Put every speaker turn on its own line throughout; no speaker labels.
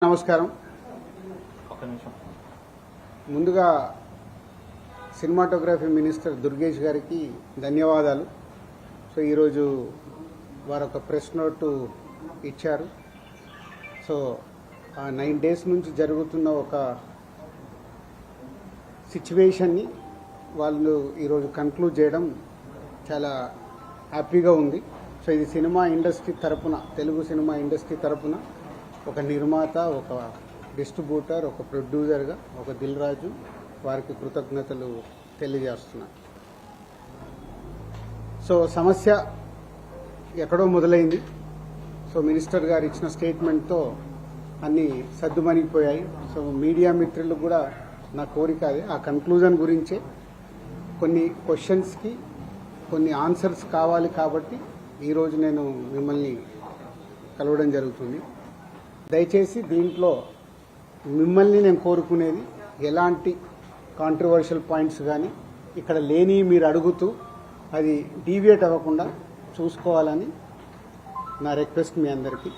నమస్కారం. ముందుగా cinematography minister Durgesh గారికి ధన్యవాదాలు. సో ఈరోజు వారు ఒక ప్రెస్ నోట్ ఇచ్చారు. సో ఆ 9 days నుంచి జరుగుతున్న ఒక సిచ్యువేషన్ని వాళ్ళు ఈరోజు కన్క్లూడ్ చేయడం చాలా హ్యాపీగా ఉంది. సో ఇది సినిమా ఇండస్ట్రీ తరపున, తెలుగు సినిమా ఇండస్ట్రీ తరపున ఒక నిర్మాత, ఒక డిస్ట్రిబ్యూటర్, ఒక ప్రొడ్యూసర్గా ఒక దిల్ రాజు వారికి కృతజ్ఞతలు తెలియజేస్తున్నారు. సో సమస్య ఎక్కడో మొదలైంది. సో మినిస్టర్ గారు ఇచ్చిన స్టేట్మెంట్తో అన్నీ సద్దుమణిగిపోయాయి. సో మీడియా మిత్రులకు కూడా నా కోరిక అదే, ఆ కన్క్లూజన్ గురించే కొన్ని క్వశ్చన్స్కి కొన్ని ఆన్సర్స్ కావాలి కాబట్టి ఈరోజు నేను మిమ్మల్ని కలవడం జరుగుతుంది. దయచేసి దీంట్లో మిమ్మల్ని నేను కోరుకునేది ఎలాంటి కాంట్రవర్షియల్ పాయింట్స్ కానీ ఇక్కడ లేని మీరు అడుగుతూ అది డీవియేట్ అవ్వకుండా చూసుకోవాలని నా రిక్వెస్ట్ మీ అందరికీ.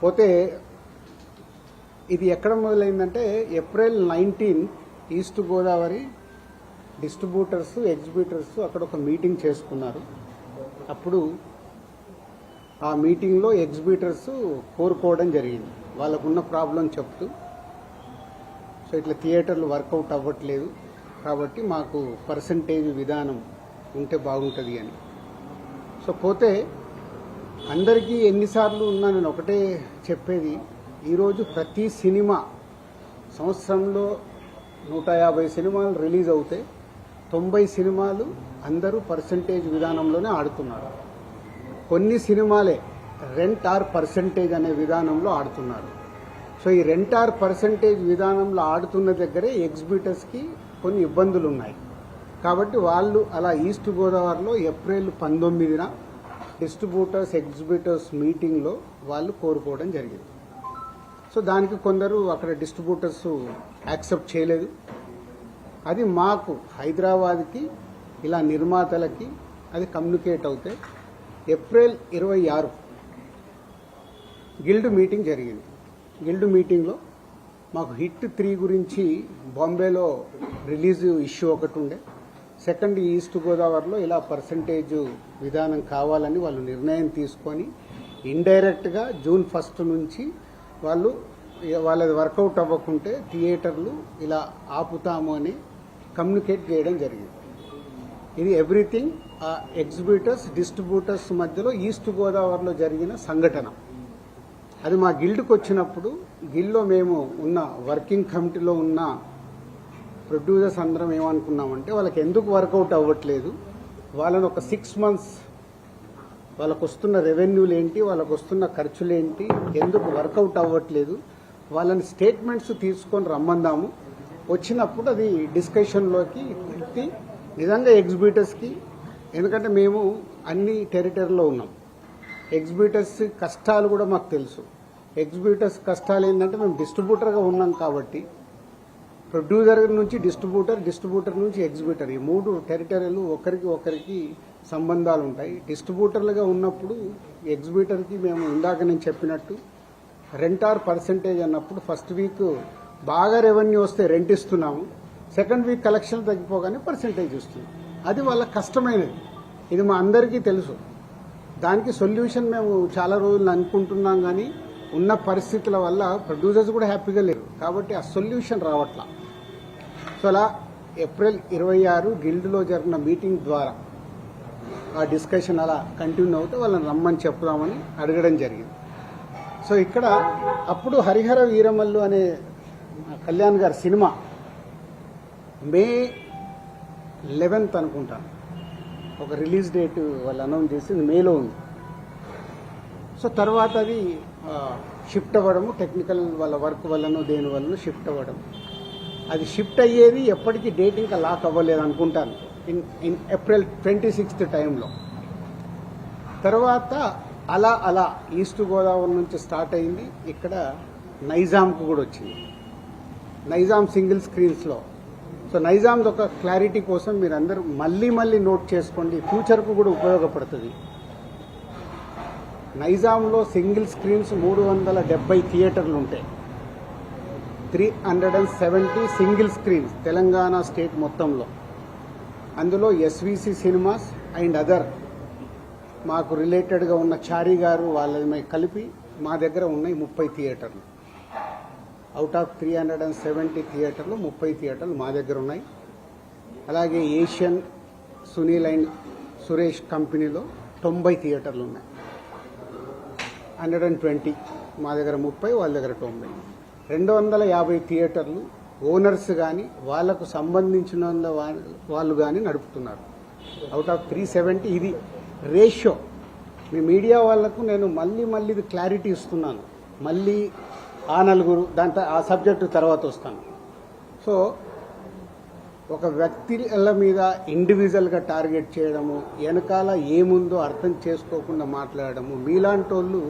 పోతే ఇది ఎక్కడ మొదలైందంటే April 19 east Godavari distributors, exhibitors అక్కడ ఒక మీటింగ్ చేసుకున్నారు. అప్పుడు ఆ మీటింగ్లో ఎగ్జిబ్యూటర్స్ కోరుకోవడం జరిగింది, వాళ్ళకున్న ప్రాబ్లం చెప్తూ. సో ఇట్లా థియేటర్లు వర్కౌట్ అవ్వట్లేదు కాబట్టి మాకు పర్సంటేజ్ విధానం ఉంటే బాగుంటుంది అని. సో పోతే అందరికీ ఎన్నిసార్లు ఉన్నా నేను ఒకటే చెప్పేది, ఈరోజు ప్రతి సినిమా సంవత్సరంలో 150 సినిమాలు రిలీజ్ అవుతే 90 సినిమాలు అందరూ పర్సంటేజ్ విధానంలోనే ఆడుతున్నారు. కొన్ని సినిమాలే రెంట్ ఆర్ పర్సంటేజ్ అనే విధానంలో ఆడుతున్నారు. సో ఈ రెంట్ ఆర్ పర్సంటేజ్ విధానంలో ఆడుతున్న దగ్గరే ఎగ్జిబ్యూటర్స్కి కొన్ని ఇబ్బందులు ఉన్నాయి. కాబట్టి వాళ్ళు అలా ఈస్ట్ గోదావరిలో April 19 డిస్ట్రిబ్యూటర్స్, ఎగ్జిబ్యూటర్స్ మీటింగ్లో వాళ్ళు కోరుకోవడం జరిగింది. సో దానికి కొందరు అక్కడ డిస్ట్రిబ్యూటర్స్ యాక్సెప్ట్ చేయలేదు. అది మాకు హైదరాబాద్కి ఇలా నిర్మాతలకి అది కమ్యూనికేట్ అవుతే April 26 గిల్డ్ మీటింగ్ జరిగింది. గిల్డ్ మీటింగ్లో మాకు హిట్ 3 గురించి బాంబేలో రిలీజ్ ఇష్యూ ఒకటి ఉండే. సెకండ్, ఈస్ట్ గోదావరిలో ఇలా పర్సంటేజ్ విధానం కావాలని వాళ్ళు నిర్ణయం తీసుకొని ఇండైరెక్ట్గా June 1 నుంచి వాళ్ళది వర్కౌట్ అవ్వకుంటే థియేటర్లు ఇలా ఆపుతాము అని కమ్యూనికేట్ చేయడం జరిగింది. ఇది ఎవ్రీథింగ్ ఎగ్జిబ్యూటర్స్, డిస్ట్రిబ్యూటర్స్ మధ్యలో ఈస్ట్ గోదావరిలో జరిగిన సంఘటన. అది మా గిల్డ్కి వచ్చినప్పుడు గిల్డ్లో మేము ఉన్న వర్కింగ్ కమిటీలో ఉన్న ప్రొడ్యూసర్స్ అందరం ఏమనుకున్నామంటే వాళ్ళకి ఎందుకు వర్కౌట్ అవ్వట్లేదు, వాళ్ళని ఒక 6 months వాళ్ళకు వస్తున్న రెవెన్యూలు ఏంటి, వాళ్ళకు వస్తున్న ఖర్చులు ఏంటి, ఎందుకు వర్కౌట్ అవ్వట్లేదు, వాళ్ళని స్టేట్మెంట్స్ తీసుకొని రమ్మందాము. వచ్చినప్పుడు అది డిస్కషన్లోకి పెట్టి నిజంగా ఎగ్జిబ్యూటర్స్కి, ఎందుకంటే మేము అన్ని టెరిటరీలో ఉన్నాం, ఎగ్జిబ్యూటర్స్ కష్టాలు కూడా మాకు తెలుసు. ఎగ్జిబ్యూటర్స్ కష్టాలు ఏంటంటే మేము డిస్ట్రిబ్యూటర్గా ఉన్నాం కాబట్టి ప్రొడ్యూసర్ నుంచి డిస్ట్రిబ్యూటర్, డిస్ట్రిబ్యూటర్ నుంచి ఎగ్జిబ్యూటర్, ఈ 3 టెరిటరీలు ఒకరికి సంబంధాలు ఉంటాయి. డిస్ట్రిబ్యూటర్లుగా ఉన్నప్పుడు ఎగ్జిబ్యూటర్కి మేము ఇందాక నేను చెప్పినట్టు రెంట్ ఆర్ పర్సంటేజ్ అన్నప్పుడు ఫస్ట్ వీక్ బాగా రెవెన్యూ వస్తే రెంట్ ఇస్తున్నాము, సెకండ్ వీక్ కలెక్షన్ తగ్గిపోగానే పర్సంటేజ్ ఇస్తుంది. అది వాళ్ళ కష్టమైనది, ఇది మా అందరికీ తెలుసు. దానికి సొల్యూషన్ మేము చాలా రోజులు అనుకుంటున్నాం, కానీ ఉన్న పరిస్థితుల వల్ల ప్రొడ్యూసర్స్ కూడా హ్యాపీగా లేరు కాబట్టి ఆ సొల్యూషన్ రావట్లా. సో అలా April 26 గిల్డ్లో జరిగిన మీటింగ్ ద్వారా ఆ డిస్కషన్ అలా కంటిన్యూ అవుతే వాళ్ళని రమ్మని చెప్దామని అడగడం జరిగింది. సో ఇక్కడ అప్పుడు హరిహర వీరమల్లు అనే కళ్యాణ్ గారి సినిమా May 11 అనుకుంటాను ఒక రిలీజ్ డేట్ వాళ్ళు అనౌన్స్ చేసింది, మేలో ఉంది. సో తర్వాత అది షిఫ్ట్ అవ్వడము, టెక్నికల్ వాళ్ళ వర్క్ వల్లనో దేని వల్లనో షిఫ్ట్ అవ్వడం. అది షిఫ్ట్ అయ్యేది ఎప్పటికీ డేట్ ఇంకా లాక్ అవ్వలేదు అనుకుంటాను, ఇన్ April 26 టైంలో. తర్వాత అలా ఈస్ట్ గోదావరి నుంచి స్టార్ట్ అయింది, ఇక్కడ నైజాంకు కూడా వచ్చింది, నైజాం సింగిల్ స్క్రీన్స్లో. సో నైజాం ఒక క్లారిటీ కోసం మీరందరూ మళ్ళీ నోట్ చేసుకోండి, ఫ్యూచర్కు కూడా ఉపయోగపడుతుంది. నైజాంలో సింగిల్ స్క్రీన్స్ 370 థియేటర్లు ఉంటాయి. 370 సింగిల్ స్క్రీన్స్ తెలంగాణ స్టేట్ మొత్తంలో. అందులో ఎస్విసి సినిమాస్ అండ్ అదర్ మాకు రిలేటెడ్గా ఉన్న చారి గారు వాళ్ళని కలిపి మా దగ్గర ఉన్నాయి 30 థియేటర్లు. అవుట్ ఆఫ్ 370 థియేటర్లు 30 థియేటర్లు మా దగ్గర ఉన్నాయి. అలాగే ఏషియన్ సునీల్ అండ్ సురేష్ కంపెనీలో 90 థియేటర్లు ఉన్నాయి. 120 మా దగ్గర 30, వాళ్ళ దగ్గర 90. 250 థియేటర్లు ఓనర్స్ కానీ వాళ్లకు సంబంధించిన వాళ్ళు కానీ నడుపుతున్నారు. అవుట్ ఆఫ్ 370 ఇది రేషియో. మీ మీడియా వాళ్లకు నేను మళ్ళీ ఇది క్లారిటీ ఇస్తున్నాను. మళ్ళీ ఆ నలుగురు దాంట్లో ఆ సబ్జెక్టు తర్వాత వస్తాను. సో ఒక వ్యక్తుల మీద ఇండివిజువల్గా టార్గెట్ చేయడము, వెనకాల ఏముందో అర్థం చేసుకోకుండా మాట్లాడడము, మీలాంటి వాళ్ళు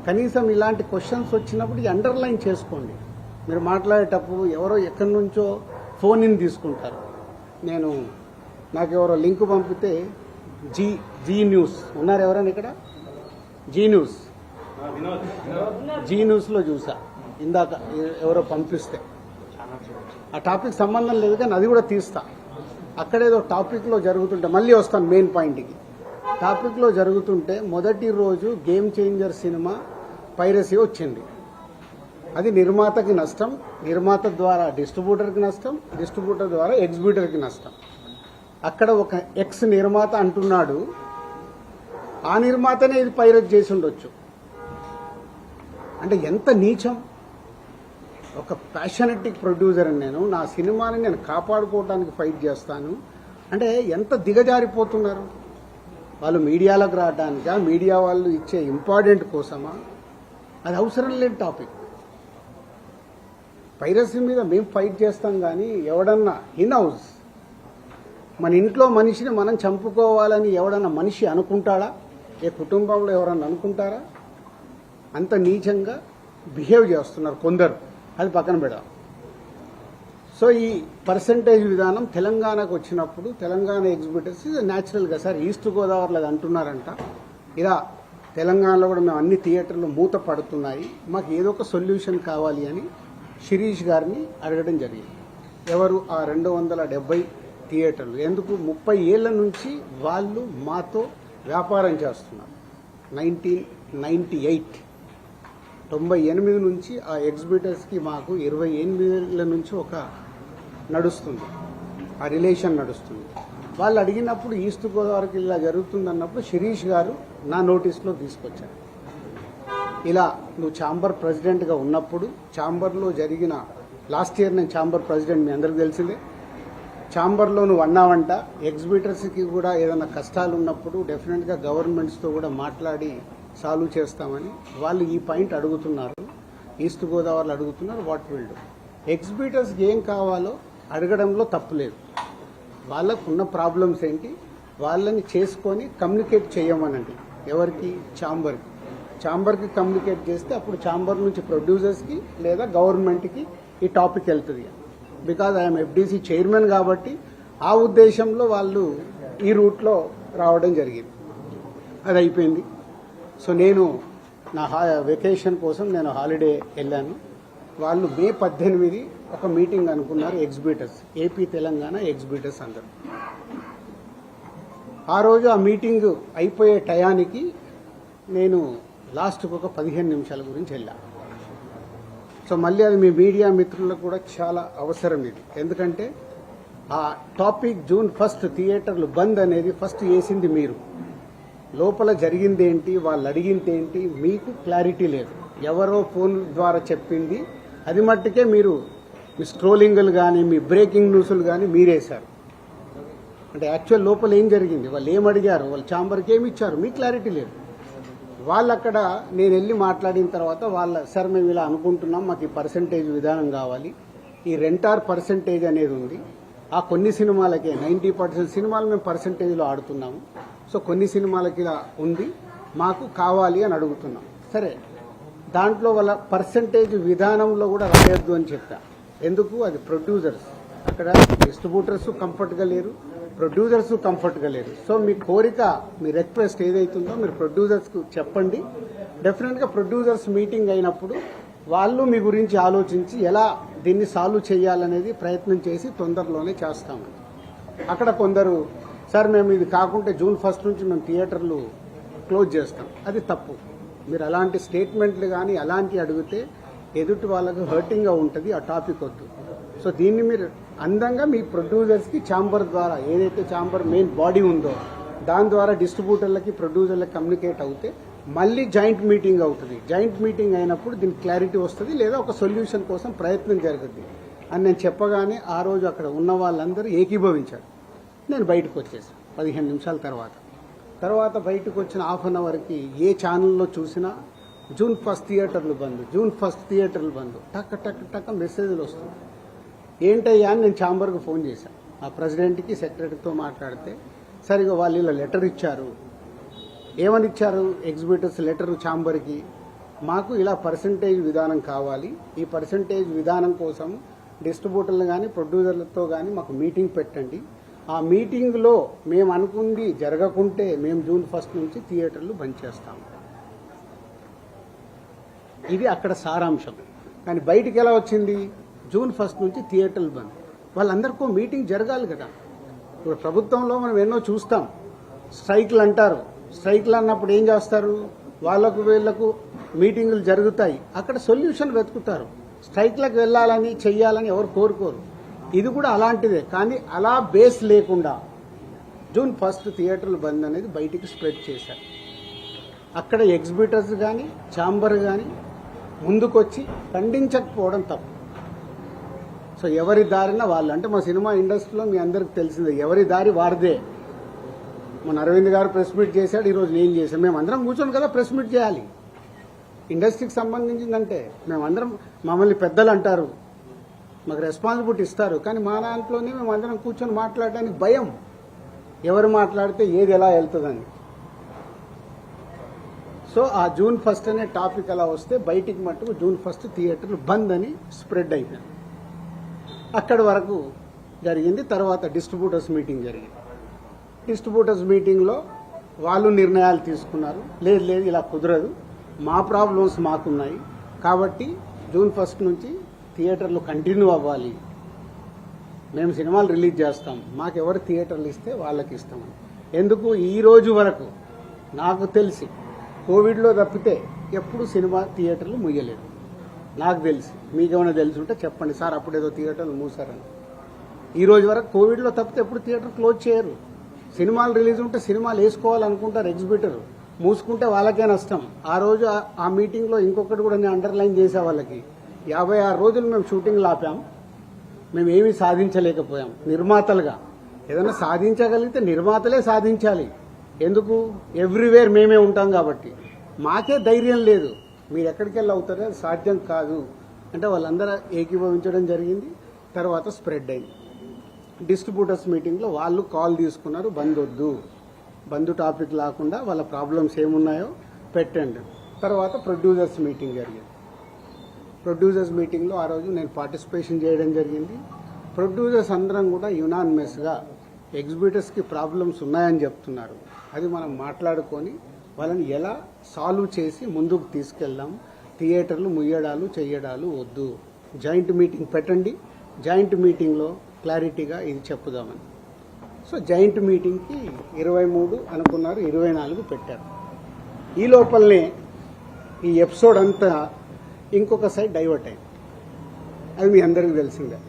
కనీసం ఇలాంటి క్వశ్చన్స్ వచ్చినప్పుడు అండర్లైన్ చేసుకోండి. మీరు మాట్లాడేటప్పుడు ఎవరో ఎక్కడి నుంచో ఫోన్ ఇన్ తీసుకుంటారు. నాకు ఎవరో లింక్ పంపితే జీ న్యూస్ ఉన్నారు ఎవరైనా ఇక్కడ? జీ న్యూస్లో చూసా ఇందాక ఎవరో పంపిస్తే. ఆ టాపిక్ సంబంధం లేదు కానీ అది కూడా తీస్తా. అక్కడేదో టాపిక్లో జరుగుతుంటే మళ్ళీ వస్తాను మెయిన్ పాయింట్కి. టాపిక్లో జరుగుతుంటే మొదటి రోజు గేమ్ చేంజర్ సినిమా పైరసీ వచ్చింది. అది నిర్మాతకి నష్టం, నిర్మాత ద్వారా డిస్ట్రిబ్యూటర్కి నష్టం, డిస్ట్రిబ్యూటర్ ద్వారా ఎగ్జిబ్యూటర్కి నష్టం. అక్కడ ఒక ఎక్స్ నిర్మాత అంటున్నాడు ఆ నిర్మాతనే ఇది పైరసీ చేసి ఉండొచ్చు. అంటే ఎంత నీచం! ఒక ప్యాషనెటిక్ ప్రొడ్యూసర్ అని నా సినిమాని నేను కాపాడుకోవడానికి ఫైట్ చేస్తాను అంటే ఎంత దిగజారిపోతున్నారు వాళ్ళు. మీడియాలోకి రావడానికా, మీడియా వాళ్ళు ఇచ్చే ఇంపార్టెంట్ కోసమా? అది అవసరం లేని టాపిక్. పైరసీ మీద మేము ఫైట్ చేస్తాం కానీ ఎవడన్నా ఇన్ హౌస్ మన ఇంట్లో మనిషిని మనం చంపుకోవాలని ఎవడన్నా మనిషి అనుకుంటాడా? ఏ కుటుంబంలో ఎవరన్నా అనుకుంటారా? అంత నీచంగా బిహేవ్ చేస్తున్నారు కొందరు. అది పక్కన పెడదాం. సో ఈ పర్సంటేజ్ విధానం తెలంగాణకు వచ్చినప్పుడు తెలంగాణ ఎగ్జిబిటర్స్ న్యాచురల్గా సార్ ఈస్ట్ గోదావరిలో అది అంటున్నారంట, ఇలా తెలంగాణలో కూడా మేము అన్ని థియేటర్లు మూత పడుతున్నాయి, మాకు ఏదో ఒక సొల్యూషన్ కావాలి అని శిరీష్ గారిని అడగడం జరిగింది. ఎవరు ఆ 270 థియేటర్లు? ఎందుకు 30 ఏళ్ల నుంచి వాళ్ళు మాతో వ్యాపారం చేస్తున్నారు. 1998 నుంచి ఆ ఎగ్జిబిటర్స్కి మాకు 28 ఏళ్ల నుంచి ఒక నడుస్తుంది, ఆ రిలేషన్ నడుస్తుంది. వాళ్ళు అడిగినప్పుడు ఈస్ట్ గోదావరికి ఇలా జరుగుతుందన్నప్పుడు శిరీష్ గారు నా నోటీస్లో తీసుకొచ్చారు. ఇలా నువ్వు ఛాంబర్ ప్రెసిడెంట్గా ఉన్నప్పుడు ఛాంబర్లో జరిగిన లాస్ట్ ఇయర్ నేను ఛాంబర్ ప్రెసిడెంట్, మీ అందరికీ తెలిసిందే. ఛాంబర్లో నువ్వు అన్నావంట ఎగ్జిబిటర్స్కి కూడా ఏదైనా కష్టాలు ఉన్నప్పుడు డెఫినెట్గా గవర్నమెంట్స్తో కూడా మాట్లాడి సాల్వ్ చేస్తామని వాళ్ళు ఈ పాయింట్ అడుగుతున్నారు. ఈస్ట్ గోదావరిలో అడుగుతున్నారు. What will do? ఎగ్జిబిటర్స్కి ఏం కావాలో అడగడంలో తప్పు లేదు. వాళ్ళకున్న ప్రాబ్లమ్స్ ఏంటి వాళ్ళని చేసుకొని కమ్యూనికేట్ చేయమనండి. ఎవరికి? ఛాంబర్కి. ఛాంబర్కి కమ్యూనికేట్ చేస్తే అప్పుడు ఛాంబర్ నుంచి ప్రొడ్యూసర్స్కి లేదా గవర్నమెంట్కి ఈ టాపిక్ వెళ్తుంది. బికాజ్ ఐఎమ్ ఎఫ్డీసీ చైర్మన్ కాబట్టి ఆ ఉద్దేశంలో వాళ్ళు ఈ రూట్లో రావడం జరిగింది. అది అయిపోయింది. సో నేను నా వెకేషన్ కోసం నేను హాలిడే వెళ్ళాను. వాళ్ళు మే 18 ఒక మీటింగ్ అనుకున్నారు ఎగ్జిబిటర్స్, ఏపీ తెలంగాణ ఎగ్జిబిటర్స్ అందరూ. ఆ రోజు ఆ మీటింగ్ అయిపోయే టయానికి నేను లాస్ట్కి ఒక 15 నిమిషాల గురించి వెళ్ళాను. సో మళ్ళీ అది మీ మీడియా మిత్రులకు కూడా చాలా అవసరం ఇది. ఎందుకంటే ఆ టాపిక్ June 1 థియేటర్లు బంద్ అనేది ఫస్ట్ వేసింది మీరు. లోపల జరిగిందేంటి, వాళ్ళు అడిగిందేంటి మీకు క్లారిటీ లేదు. ఎవరో ఫోన్ ద్వారా చెప్పింది అది మట్టుకే మీరు మీ స్క్రోలింగ్లు కానీ మీ బ్రేకింగ్ న్యూస్లు కానీ మీరేశారు. అంటే యాక్చువల్ లోపల ఏం జరిగింది, వాళ్ళు ఏం అడిగారు, వాళ్ళు ఛాంబర్కి ఏమి ఇచ్చారు, మీకు క్లారిటీ లేదు. వాళ్ళు అక్కడ నేను వెళ్ళి మాట్లాడిన తర్వాత సార్ మేము ఇలా అనుకుంటున్నాం, మాకు ఈ పర్సంటేజ్ విధానం కావాలి, ఈ రెంటార్ పర్సంటేజ్ అనేది ఉంది. ఆ కొన్ని సినిమాలకే 90% సినిమాలు మేము పర్సంటేజ్లో ఆడుతున్నాము. సో కొన్ని సినిమాలకి ఇలా ఉంది, మాకు కావాలి అని అడుగుతున్నాం. సరే, దాంట్లో వాళ్ళ పర్సంటేజ్ విధానంలో కూడా రాయొద్దు అని చెప్పా. ఎందుకు? అది ప్రొడ్యూసర్స్, అక్కడ డిస్ట్రిబ్యూటర్స్ కంఫర్ట్గా లేరు, ప్రొడ్యూసర్స్ కంఫర్ట్గా లేరు. సో మీ కోరిక, మీ రిక్వెస్ట్ ఏదైతుందో మీరు ప్రొడ్యూసర్స్కు చెప్పండి. డెఫినెట్గా ప్రొడ్యూసర్స్ మీటింగ్ అయినప్పుడు వాళ్ళు మీ గురించి ఆలోచించి ఎలా దీన్ని సాల్వ్ చేయాలనేది ప్రయత్నం చేసి తొందరలోనే చేస్తామని. అక్కడ కొందరు సార్ మేము ఇది కాకుంటే June 1 నుంచి మేము థియేటర్లు క్లోజ్ చేస్తాం, అది తప్పు. మీరు అలాంటి స్టేట్మెంట్లు కానీ అలాంటి అడిగితే ఎదుటి వాళ్ళకు హర్టింగ్గా ఉంటుంది, ఆ టాపిక్ వద్దు. సో దీన్ని మీరు అందంగా మీ ప్రొడ్యూసర్స్కి ఛాంబర్ ద్వారా, ఏదైతే ఛాంబర్ మెయిన్ బాడీ ఉందో దాని ద్వారా డిస్ట్రిబ్యూటర్లకి ప్రొడ్యూసర్లకి కమ్యూనికేట్ అవుతే మళ్ళీ జాయింట్ మీటింగ్ అవుతుంది. జాయింట్ మీటింగ్ అయినప్పుడు దీనికి క్లారిటీ వస్తుంది, లేదా ఒక సొల్యూషన్ కోసం ప్రయత్నం జరుగుతుంది అని నేను చెప్పగానే ఆ రోజు అక్కడ ఉన్న వాళ్ళందరూ ఏకీభవించారు. నేను బయటకు వచ్చేసాను 15 నిమిషాల తర్వాత బయటకు వచ్చిన హాఫ్ అన్ అవర్కి ఏ ఛానల్లో చూసినా June 1 థియేటర్లు బంద్, June 1 థియేటర్లు బంద్, టక్ టక్ టక్ మెసేజ్లు వస్తుంది. ఏంటయ్యా అని నేను ఛాంబర్కు ఫోన్ చేశాను. ఆ ప్రెసిడెంట్కి సెక్రటరీతో మాట్లాడితే సరిగా వాళ్ళు ఇలా లెటర్ ఇచ్చారు. ఏమని ఇచ్చారు? ఎగ్జిబిటర్స్ లెటర్ ఛాంబర్కి, మాకు ఇలా పర్సంటేజ్ విధానం కావాలి, ఈ పర్సంటేజ్ విధానం కోసం డిస్ట్రిబ్యూటర్లు కానీ ప్రొడ్యూసర్లతో కానీ మాకు మీటింగ్ పెట్టండి, ఆ మీటింగ్లో మేము అనుకుంది జరగకుంటే మేము June 1 నుంచి థియేటర్లు బంద్ చేస్తాము. ఇది అక్కడ సారాంశం. కానీ బయటికి ఎలా వచ్చింది? June 1 నుంచి థియేటర్లు బంద్. వాళ్ళందరికీ మీటింగ్ జరగాలి కదా. ఇప్పుడు ప్రభుత్వంలో మనం ఎన్నో చూస్తాం, స్ట్రైక్లు అంటారు. స్ట్రైక్లు అన్నప్పుడు ఏం చేస్తారు? వాళ్లకు వీళ్లకు మీటింగులు జరుగుతాయి, అక్కడ సొల్యూషన్ వెతుకుతారు. స్ట్రైక్లకు వెళ్ళాలని చెయ్యాలని ఎవరు కోరుకోరు. ఇది కూడా అలాంటిదే. కానీ అలా బేస్ లేకుండా June 1 థియేటర్లు బంద్ అనేది బయటికి స్ప్రెడ్ చేశారు. అక్కడ ఎగ్జిబిటర్స్ కానీ ఛాంబర్ కానీ ముందుకొచ్చి ఖండించకపోవడం తప్పు. సో ఎవరి దారిన వాళ్ళు, అంటే మా సినిమా ఇండస్ట్రీలో మీ అందరికి తెలిసిందే, ఎవరి దారి వారిదే. మన అరవింద్ గారు ప్రెస్ మీట్ చేశాడు, ఈరోజు నేను చేశాను. మేమందరం కూర్చొని కదా ప్రెస్ మీట్ చేయాలి. ఇండస్ట్రీకి సంబంధించిందంటే మేమందరం, మమ్మల్ని పెద్దలు అంటారు, మాకు రెస్పాన్సిబిలిటీ ఇస్తారు. కానీ మా దాంట్లోనే మేమందరం కూర్చొని మాట్లాడడానికి భయం, ఎవరు మాట్లాడితే ఏది ఎలా వెళ్తుందని. సో ఆ June 1 అనే టాపిక్ అలా వస్తే బయటికి మట్టుకు June 1 థియేటర్లు బంద్ అని స్ప్రెడ్ అయిపోయింది. అక్కడి వరకు జరిగింది. తర్వాత డిస్ట్రిబ్యూటర్స్ మీటింగ్ జరిగింది. డిస్ట్రిబ్యూటర్స్ మీటింగ్లో వాళ్ళు నిర్ణయాలు తీసుకున్నారు. లేదు లేదు ఇలా కుదరదు, మా ప్రాబ్లమ్స్ మాకున్నాయి కాబట్టి June 1 నుంచి థియేటర్లు కంటిన్యూ అవ్వాలి, మేము సినిమాలు రిలీజ్ చేస్తాం, మాకెవరు థియేటర్లు ఇస్తే వాళ్ళకి ఇస్తామని. ఎందుకు ఈ రోజు వరకు నాకు తెలిసి కోవిడ్లో తప్పితే ఎప్పుడు సినిమా థియేటర్లు ముయ్యలేదు నాకు తెలిసి. మీకేమైనా తెలిసి ఉంటే చెప్పండి సార్, అప్పుడేదో థియేటర్లు మూసారని. ఈ రోజు వరకు కోవిడ్లో తప్పితే ఎప్పుడు థియేటర్ క్లోజ్ చేయరు. సినిమాలు రిలీజ్ ఉంటే సినిమాలు వేసుకోవాలనుకుంటారు ఎగ్జిబిటర్, మూసుకుంటే వాళ్ళకే నష్టం. ఆ రోజు ఆ మీటింగ్లో ఇంకొకటి కూడా నేను అండర్లైన్ చేసే వాళ్ళకి, 56 రోజులు మేము షూటింగ్లు ఆపాం, మేము ఏమీ సాధించలేకపోయాం. నిర్మాతలుగా ఏదైనా సాధించగలిగితే నిర్మాతలే సాధించాలి. ఎందుకు? ఎవ్రీవేర్ మేమే ఉంటాం కాబట్టి. మాకే ధైర్యం లేదు, మీరు ఎక్కడికి వెళ్ళి అవుతారో అది సాధ్యం కాదు అంటే వాళ్ళందరూ ఏకీభవించడం జరిగింది. తర్వాత స్ప్రెడ్ అయింది. డిస్ట్రిబ్యూటర్స్ మీటింగ్లో వాళ్ళు కాల్ తీసుకున్నారు, బంద్ వద్దు, బంద్ టాపిక్ లేకుండా వాళ్ళ ప్రాబ్లమ్స్ ఏమున్నాయో పెట్టండి. తర్వాత ప్రొడ్యూసర్స్ మీటింగ్ జరిగింది. ప్రొడ్యూసర్స్ మీటింగ్లో ఆ రోజు నేను పార్టిసిపేషన్ చేయడం జరిగింది. ప్రొడ్యూసర్స్ అందరం కూడా యునానిమస్గా ఎగ్జిబిటర్స్కి ప్రాబ్లమ్స్ ఉన్నాయని చెప్తున్నారు. అది మనం మాట్లాడుకొని వాళ్ళని ఎలా సాల్వ్ చేసి ముందుకు తీసుకెళ్దాం. థియేటర్లు ముయ్యడాలు చెయ్యడాలు వద్దు, జాయింట్ మీటింగ్ పెట్టండి, జాయింట్ మీటింగ్లో క్లారిటీగా ఇది చెప్పుదామని. సో జాయింట్ మీటింగ్కి 23 అనుకున్నారు, 24 పెట్టారు. ఈ లోపలనే ఈ ఎపిసోడ్ అంతా ఇంకొక సైడ్ డైవర్ట్ అయింది. అది మీ అందరికీ తెలిసిందే.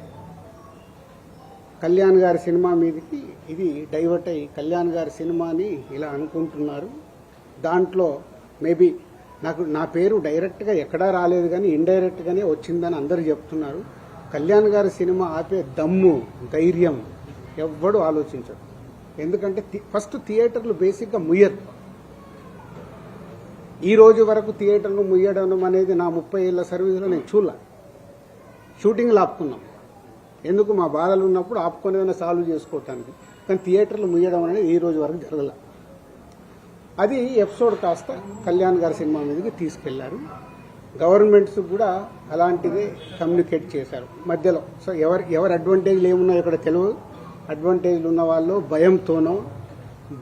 కళ్యాణ్ గారి సినిమా మీదకి ఇది డైవర్ట్ అయ్యి కళ్యాణ్ గారి సినిమాని ఇలా అనుకుంటున్నారు. దాంట్లో మేబీ నా పేరు డైరెక్ట్గా ఎక్కడా రాలేదు కానీ ఇండైరెక్ట్గానే వచ్చిందని అందరూ చెప్తున్నారు. కళ్యాణ్ గారి సినిమా ఆపే దమ్ము ధైర్యం ఎవ్వడు ఆలోచించడు. ఎందుకంటే ఫస్ట్ థియేటర్లు బేసిక్గా ముయ్యరు. ఈ రోజు వరకు థియేటర్లు ముయ్యడం అనేది నా 30 ఏళ్ల సర్వీస్లో నేను చూడలే. షూటింగ్లు ఆపుకున్నాం, ఎందుకు? మా బాధలు ఉన్నప్పుడు ఆపుకొని ఏమైనా సాల్వ్ చేసుకోవటానికి. కానీ థియేటర్లు ముయ్యడం అనేది ఈ రోజు వరకు జరగల. అది ఎపిసోడ్ కాస్త కళ్యాణ్ గారి సినిమా మీదకి తీసుకెళ్లారు. గవర్నమెంట్స్ కూడా అలాంటిదే కమ్యూనికేట్ చేశారు మధ్యలో. సో ఎవరి అడ్వాంటేజ్లు ఏమున్నాయో ఇక్కడ తెలియదు. అడ్వాంటేజ్లు ఉన్న వాళ్ళు భయంతోనో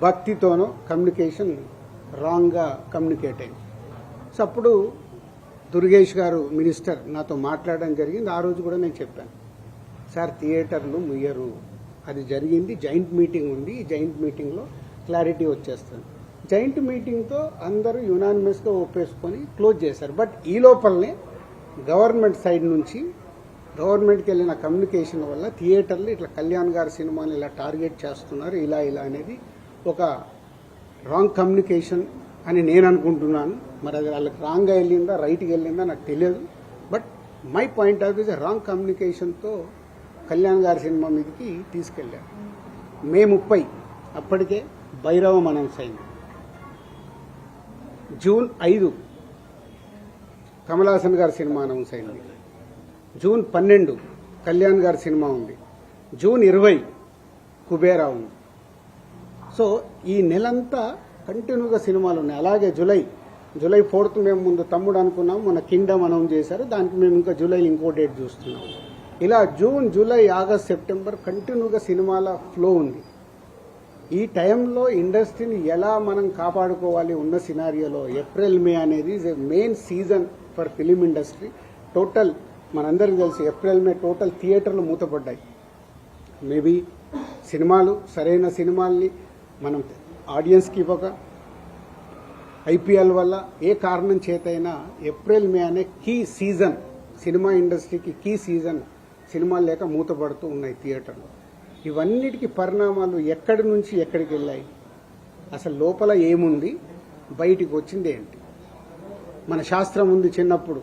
భక్తితోనో కమ్యూనికేషన్ రాంగ్గా కమ్యూనికేట్ అయింది. సో అప్పుడు దుర్గేష్ గారు మినిస్టర్ నాతో మాట్లాడడం జరిగింది. ఆ రోజు కూడా నేను చెప్పాను, సార్ థియేటర్లు ముయ్యరు, అది జరిగింది, జాయింట్ మీటింగ్ ఉంది, ఈ జాయింట్ మీటింగ్లో క్లారిటీ వచ్చేస్తుంది. జాయింట్ మీటింగ్తో అందరూ యునానిమస్గా ఒప్పేసుకొని క్లోజ్ చేశారు. బట్ ఈ లోపలనే గవర్నమెంట్ సైడ్ నుంచి గవర్నమెంట్కి వెళ్ళిన కమ్యూనికేషన్ వల్ల థియేటర్లు ఇట్లా కళ్యాణ్ గారి సినిమాని ఇలా టార్గెట్ చేస్తున్నారు, ఇలా అనేది ఒక రాంగ్ కమ్యూనికేషన్ అని నేను అనుకుంటున్నాను. మరి అది వాళ్ళకి రాంగ్గా వెళ్ళిందా రైట్గా వెళ్ళిందా నాకు తెలియదు. But my point of views wrong కమ్యూనికేషన్తో కళ్యాణ్ గారి సినిమా మీదకి తీసుకెళ్లారు. మే 30 అప్పటికే భైరవం అనౌన్స్ అయింది. జూన్ 5 కమల్ హాసన్ గారి సినిమా అనౌన్స్ అయింది. జూన్ 12 కళ్యాణ్ గారి సినిమా ఉంది. జూన్ 20 కుబేరా ఉంది. సో ఈ నెలంతా కంటిన్యూగా సినిమాలు ఉన్నాయి. అలాగే జూలై 4th మేము ముందు తమ్ముడు అనుకున్నాం, మన కింగ్డమ్ అనౌన్స్ చేశారు, దానికి మేము ఇంకా జూలైలో ఇంకో డేట్ చూస్తున్నాం. ఇలా జూన్, జూలై, ఆగస్ట్, సెప్టెంబర్ కంటిన్యూగా సినిమాల ఫ్లో ఉంది. ఈ టైంలో ఇండస్ట్రీని ఎలా మనం కాపాడుకోవాలి ఉన్న సినారియోలో ఏప్రిల్ మే అనేది is a main season for film industry. Total మనందరికీ తెలుసు ఏప్రిల్ మే టోటల్ థియేటర్లు మూతపడ్డాయి. మేబీ సినిమాలు సరైన సినిమాల్ని మనం ఆడియన్స్కి ఇవ్వక ఐపీఎల్ వల్ల ఏ కారణం చేతైనా ఏప్రిల్ మే అనే కీ సీజన్ సినిమా ఇండస్ట్రీకి కీ సీజన్ సినిమాలు లేక మూతపడుతూ ఉన్నాయి థియేటర్లు. ఇవన్నిటికీ పరిణామాలు ఎక్కడి నుంచి ఎక్కడికి వెళ్ళాయి, అసలు లోపల ఏముంది, బయటికి వచ్చింది ఏంటి? మన శాస్త్రం ఉంది. చిన్నప్పుడు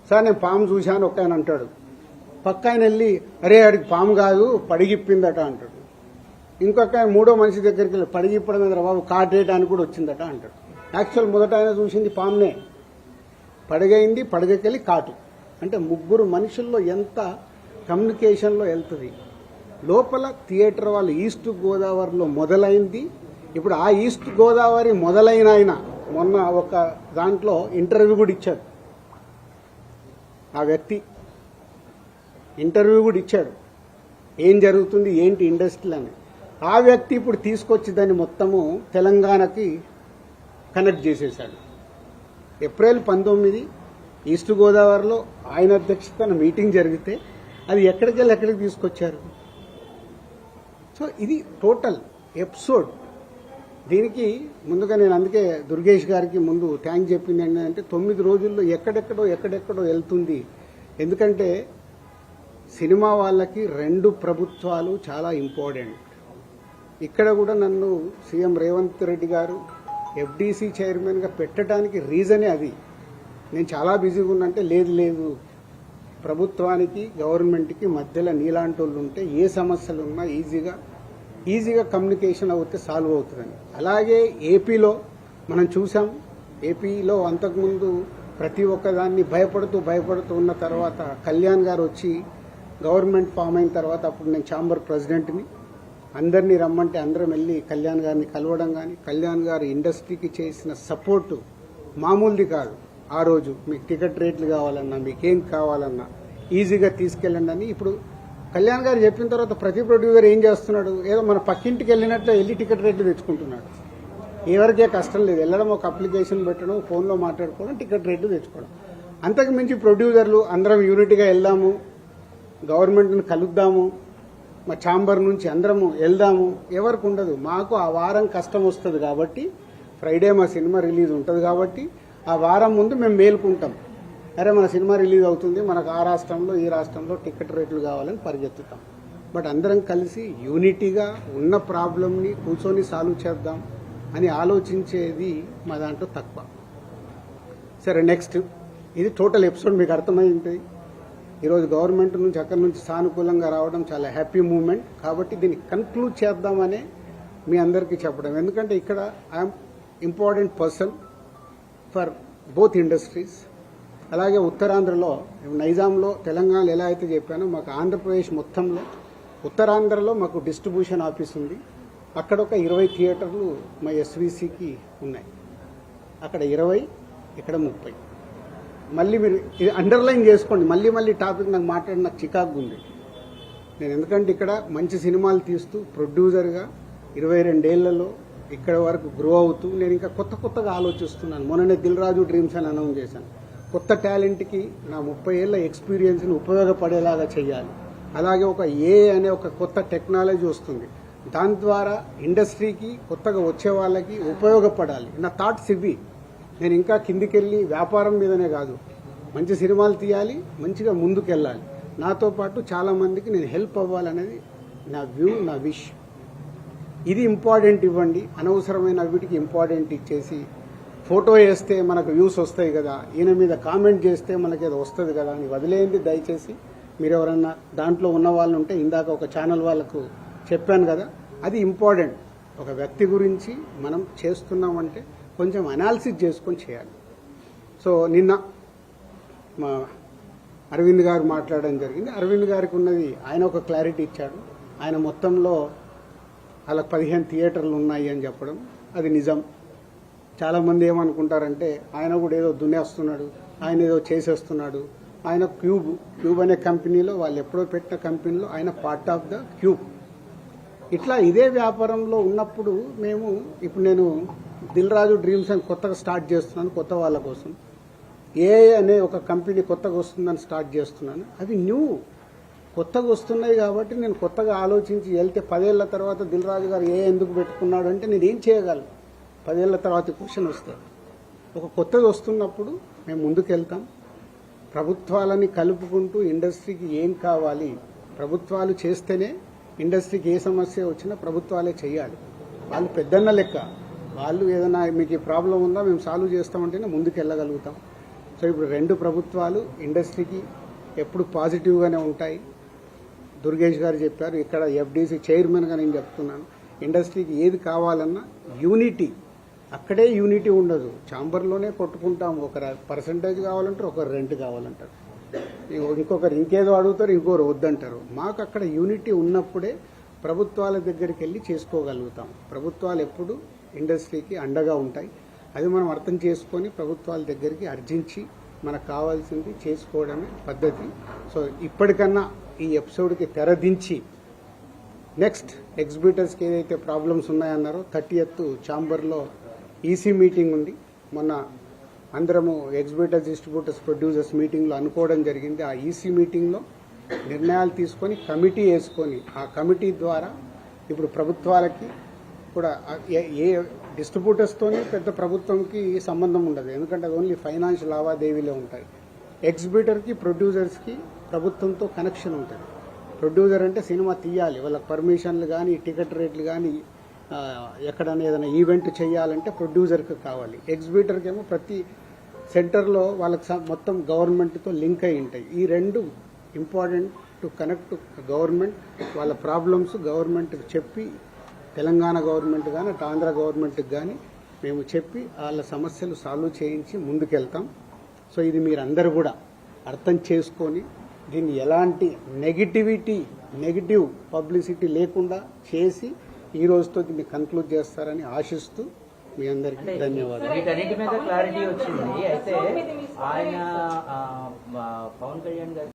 సార్ నేను పాము చూశాను ఒక ఆయన అంటాడు, పక్క ఆయన వెళ్ళి అరే ఆడికి పాము కాదు పడిగిప్పిందట అంటాడు. ఇంకొక ఆయన మూడో మనిషి దగ్గరికి వెళ్ళి పడిగిప్పడం మీద బాబు కాటేయడానికి కూడా వచ్చిందట అంటాడు. యాక్చువల్ మొదట ఆయన చూసింది పామునే, పడగైంది, పడగకెళ్ళి కాటు. అంటే ముగ్గురు మనుషుల్లో ఎంత కమ్యూనికేషన్లో వెళ్తుంది. లోపల థియేటర్ వాళ్ళు ఈస్ట్ గోదావరిలో మొదలైంది. ఇప్పుడు ఆ ఈస్ట్ గోదావరి మొదలైన ఆయన మొన్న ఒక దాంట్లో ఇంటర్వ్యూ కూడా ఇచ్చాడు. ఆ వ్యక్తి ఇంటర్వ్యూ కూడా ఇచ్చాడు, ఏం జరుగుతుంది ఏంటి ఇండస్ట్రీ అని. ఆ వ్యక్తి ఇప్పుడు తీసుకొచ్చి దాన్ని మొత్తము తెలంగాణకి కనెక్ట్ చేసేశాడు. ఏప్రిల్ 19 ఈస్ట్ గోదావరిలో ఆయన అధ్యక్షతన మీటింగ్ జరిగితే అది ఎక్కడికి వెళ్ళి ఎక్కడికి తీసుకొచ్చారు. సో ఇది టోటల్ ఎపిసోడ్. దీనికి ముందుగా నేను అందుకే దుర్గేష్ గారికి ముందు థ్యాంక్ చెప్పింది ఏంటంటే 9 రోజుల్లో ఎక్కడెక్కడో వెళ్తుంది. ఎందుకంటే సినిమా వాళ్ళకి 2 ప్రభుత్వాలు చాలా ఇంపార్టెంట్. ఇక్కడ కూడా నన్ను సీఎం రేవంత్ రెడ్డి గారు ఎఫ్డీసీ చైర్మన్గా పెట్టడానికి రీజనే అది. నేను చాలా బిజీగా ఉన్నంటే లేదు ప్రభుత్వానికి గవర్నమెంట్కి మధ్యలో నీలాంటి వాళ్ళు ఉంటే ఏ సమస్యలు ఉన్నా ఈజీగా కమ్యూనికేషన్ అవుతే సాల్వ్ అవుతుందని. అలాగే ఏపీలో మనం చూసాం. ఏపీలో అంతకుముందు ప్రతి ఒక్కదాన్ని భయపడుతూ ఉన్న తర్వాత కళ్యాణ్ గారు వచ్చి గవర్నమెంట్ ఫామ్ అయిన తర్వాత అప్పుడు నేను ఛాంబర్ ప్రెసిడెంట్ని, అందరినీ రమ్మంటే అందరం వెళ్ళి కళ్యాణ్ గారిని కలవడం కానీ కళ్యాణ్ గారు ఇండస్ట్రీకి చేసిన సపోర్టు మామూలుది కాదు. ఆ రోజు మీకు టికెట్ రేట్లు కావాలన్నా మీకేం కావాలన్నా ఈజీగా తీసుకెళ్ళండి అని. ఇప్పుడు కళ్యాణ్ గారు చెప్పిన తర్వాత ప్రతి ప్రొడ్యూసర్ ఏం చేస్తున్నాడు, ఏదో మన పక్కింటికి వెళ్ళినట్లు వెళ్ళి టికెట్ రేట్లు తెచ్చుకుంటున్నాడు. ఎవరికే కష్టం లేదు, వెళ్ళడం ఒక అప్లికేషన్ పెట్టడం, ఫోన్లో మాట్లాడుకోవడం, టికెట్ రేట్లు తెచ్చుకోవడం. అంతకు మించి ప్రొడ్యూసర్లు అందరం యూనిట్గా వెళ్దాము, గవర్నమెంట్ని కలుద్దాము, మా ఛాంబర్ నుంచి అందరము వెళ్దాము ఎవరికి ఉండదు. మాకు ఆ వారం కష్టం వస్తుంది కాబట్టి, ఫ్రైడే మా సినిమా రిలీజ్ ఉంటుంది కాబట్టి ఆ వారం ముందు మేము మేలుకుంటాం. అరే మన సినిమా రిలీజ్ అవుతుంది, మనకు ఆ రాష్ట్రంలో ఈ రాష్ట్రంలో టికెట్ రేట్లు కావాలని పరిగెత్తుతాం. బట్ అందరం కలిసి యూనిటీగా ఉన్న ప్రాబ్లంని కూర్చొని సాల్వ్ చేద్దాం అని ఆలోచించేది మా దాంట్లో తక్కువ. సరే నెక్స్ట్, ఇది టోటల్ ఎపిసోడ్ మీకు అర్థమైంది. ఈరోజు గవర్నమెంట్ నుంచి అక్కడి నుంచి సానుకూలంగా రావడం చాలా హ్యాపీ మూమెంట్. కాబట్టి దీన్ని కన్క్లూడ్ చేద్దామనే మీ అందరికీ చెప్పడం. ఎందుకంటే ఇక్కడ I'm important person for both industries. అలాగే ఉత్తరాంధ్రలో, నైజాంలో, తెలంగాణలో ఎలా అయితే చెప్పానో మాకు ఆంధ్రప్రదేశ్ మొత్తంలో ఉత్తరాంధ్రలో మాకు డిస్ట్రిబ్యూషన్ ఆఫీస్ ఉంది. అక్కడ ఒక 20 థియేటర్లు మా ఎస్వీసీకి ఉన్నాయి. అక్కడ 20, ఇక్కడ 30. మళ్ళీ మీరు ఇది అండర్లైన్ చేసుకోండి. మళ్ళీ టాపిక్ నాకు మాట్లాడి నాకు చికాకు ఉంది. నేను ఎందుకంటే ఇక్కడ మంచి సినిమాలు తీస్తూ ప్రొడ్యూసర్గా 22 ఏళ్లలో ఇక్కడ వరకు గ్రో అవుతూ నేను ఇంకా కొత్తగా ఆలోచిస్తున్నాను. మొన్ననే దిల్ రాజు డ్రీమ్స్ అని అనౌన్స్ చేశాను. కొత్త టాలెంట్కి నా 30 ఏళ్ల ఎక్స్పీరియన్స్ని ఉపయోగపడేలాగా చేయాలి. అలాగే ఒక అనే ఒక కొత్త టెక్నాలజీ వస్తుంది, దాని ద్వారా ఇండస్ట్రీకి కొత్తగా వచ్చే వాళ్ళకి ఉపయోగపడాలి. నా థాట్స్ ఇవి. నేను ఇంకా కిందికెళ్ళి వ్యాపారం మీదనే కాదు, మంచి సినిమాలు తీయాలి, మంచిగా ముందుకెళ్ళాలి. నాతో పాటు చాలామందికి నేను హెల్ప్ అవ్వాలనేది నా వ్యూ, నా విష్. ఇది ఇంపార్టెంట్ ఇవ్వండి. అనవసరమైన వీటికి ఇంపార్టెంట్ ఇచ్చేసి ఫోటో వేస్తే మనకు వ్యూస్ వస్తాయి కదా, ఈయన మీద కామెంట్ చేస్తే మనకి ఏదో వస్తుంది కదా అని వదిలేయండి దయచేసి. మీరు ఎవరన్నా దాంట్లో ఉన్న వాళ్ళు ఉంటే, ఇందాక ఒక ఛానల్ వాళ్ళకు చెప్పాను కదా, అది ఇంపార్టెంట్. ఒక వ్యక్తి గురించి మనం చేస్తున్నామంటే కొంచెం అనాలిసిస్ చేసుకొని చేయాలి. సో నిన్న మా అరవింద్ గారు మాట్లాడడం జరిగింది. అరవింద్ గారికి ఉన్నది ఆయన ఒక క్లారిటీ ఇచ్చాడు. ఆయన మొత్తంలో వాళ్ళకి 15 థియేటర్లు ఉన్నాయి అని చెప్పడం అది నిజం. చాలామంది ఏమనుకుంటారంటే ఆయన కూడా ఏదో దున్నేస్తున్నాడు, ఆయన ఏదో చేసేస్తున్నాడు. ఆయన క్యూబ్ అనే కంపెనీలో, వాళ్ళు ఎప్పుడో పెట్టిన కంపెనీలో ఆయన పార్ట్ ఆఫ్ ద క్యూబ్. ఇట్లా ఇదే వ్యాపారంలో ఉన్నప్పుడు ఇప్పుడు నేను దిల్ రాజు డ్రీమ్స్ అని కొత్తగా స్టార్ట్ చేస్తున్నాను. కొత్త వాళ్ళ కోసం అనే ఒక కంపెనీ కొత్తగా వస్తుందని స్టార్ట్ చేస్తున్నాను. అవి కొత్తగా వస్తున్నాయి కాబట్టి నేను కొత్తగా ఆలోచించి వెళ్తే 10 ఏళ్ల తర్వాత దిల్ రాజు గారు ఎందుకు పెట్టుకున్నాడు అంటే నేను ఏం చేయగలను? 10 ఏళ్ల తర్వాత క్వశ్చన్ వస్తుంది. ఒక కొత్తది వస్తున్నప్పుడు మేము ముందుకెళ్తాం. ప్రభుత్వాలని కలుపుకుంటూ ఇండస్ట్రీకి ఏం కావాలి, ప్రభుత్వాలు చేస్తేనే ఇండస్ట్రీకి ఏ సమస్య వచ్చినా ప్రభుత్వాలే చేయాలి. వాళ్ళు పెద్దన్న లెక్క. వాళ్ళు ఏదైనా మీకు ఈ ప్రాబ్లం ఉందా మేము సాల్వ్ చేస్తామంటేనే ముందుకు వెళ్ళగలుగుతాం. సో ఇప్పుడు 2 ప్రభుత్వాలు ఇండస్ట్రీకి ఎప్పుడు పాజిటివ్గానే ఉంటాయి. దుర్గేష్ గారు చెప్పారు, ఇక్కడ ఎఫ్డీసీ చైర్మన్గా నేను చెప్తున్నాను, ఇండస్ట్రీకి ఏది కావాలన్నా యూనిటీ, అక్కడే యూనిటీ ఉండదు. ఛాంబర్లోనే కొట్టుకుంటాం. ఒకరు పర్సంటేజ్ కావాలంటారు, ఒకరు రెంట్ కావాలంటారు, ఇంకొకరు ఇంకేదో అడుగుతారు, ఇంకొకరు వద్దంటారు. మాకు అక్కడ యూనిటీ ఉన్నప్పుడే ప్రభుత్వాల దగ్గరికి వెళ్ళి చేసుకోగలుగుతాం. ప్రభుత్వాలు ఎప్పుడు ఇండస్ట్రీకి అండగా ఉంటాయి. అది మనం అర్థం చేసుకొని ప్రభుత్వాల దగ్గరికి అర్జించి మనకు కావాల్సింది చేసుకోవడమే పద్ధతి. సో ఇప్పటికన్నా ఈ ఎపిసోడ్కి తెరదించి నెక్స్ట్ ఎగ్జిబిటర్స్కి ఏదైతే ప్రాబ్లమ్స్ ఉన్నాయన్నారో 30th ఛాంబర్లో ఈసీ మీటింగ్ ఉంది. మొన్న అందరము ఎగ్జిబిటర్స్, డిస్ట్రిబ్యూటర్స్, ప్రొడ్యూసర్స్ మీటింగ్లో అనుకోవడం జరిగింది. ఆ ఈసీ మీటింగ్లో నిర్ణయాలు తీసుకొని కమిటీ వేసుకొని, ఆ కమిటీ ద్వారా ఇప్పుడు ప్రభుత్వాలకి కూడా ఏ డిస్ట్రిబ్యూటర్స్తోనే పెద్ద ప్రభుత్వంకి సంబంధం ఉండదు, ఎందుకంటే అది ఓన్లీ ఫైనాన్షియల్ లావాదేవీలే ఉంటాయి. ఎగ్జిబిటర్కి, ప్రొడ్యూసర్స్కి ప్రభుత్వంతో కనెక్షన్ ఉంటుంది. ప్రొడ్యూసర్ అంటే సినిమా తీయాలి, వాళ్ళకి పర్మిషన్లు కానీ, టికెట్ రేట్లు కానీ, ఎక్కడైనా ఏదైనా ఈవెంట్ చేయాలంటే ప్రొడ్యూసర్కి కావాలి. ఎగ్జిబిటర్కి ఏమో ప్రతి సెంటర్లో వాళ్ళకి మొత్తం గవర్నమెంట్తో లింక్ అయి ఉంటాయి. ఈ 2 ఇంపార్టెంట్ టు కనెక్ట్ గవర్నమెంట్. వాళ్ళ ప్రాబ్లమ్స్ గవర్నమెంట్కి చెప్పి, తెలంగాణ గవర్నమెంట్ కానీ ఆంధ్ర గవర్నమెంట్కి కానీ మేము చెప్పి వాళ్ళ సమస్యలు సాల్వ్ చేయించి ముందుకెళ్తాం. సో ఇది మీరందరూ కూడా అర్థం చేసుకొని దీన్ని ఎలాంటి నెగిటివ్ పబ్లిసిటీ లేకుండా చేసి ఈ రోజుతో దీన్ని కన్క్లూడ్ చేస్తారని ఆశిస్తూ మీ అందరికీ ధన్యవాదాలు.
వీటన్నిటి మీద క్లారిటీ వచ్చింది. అయితే ఆయన పవన్ కళ్యాణ్ గారు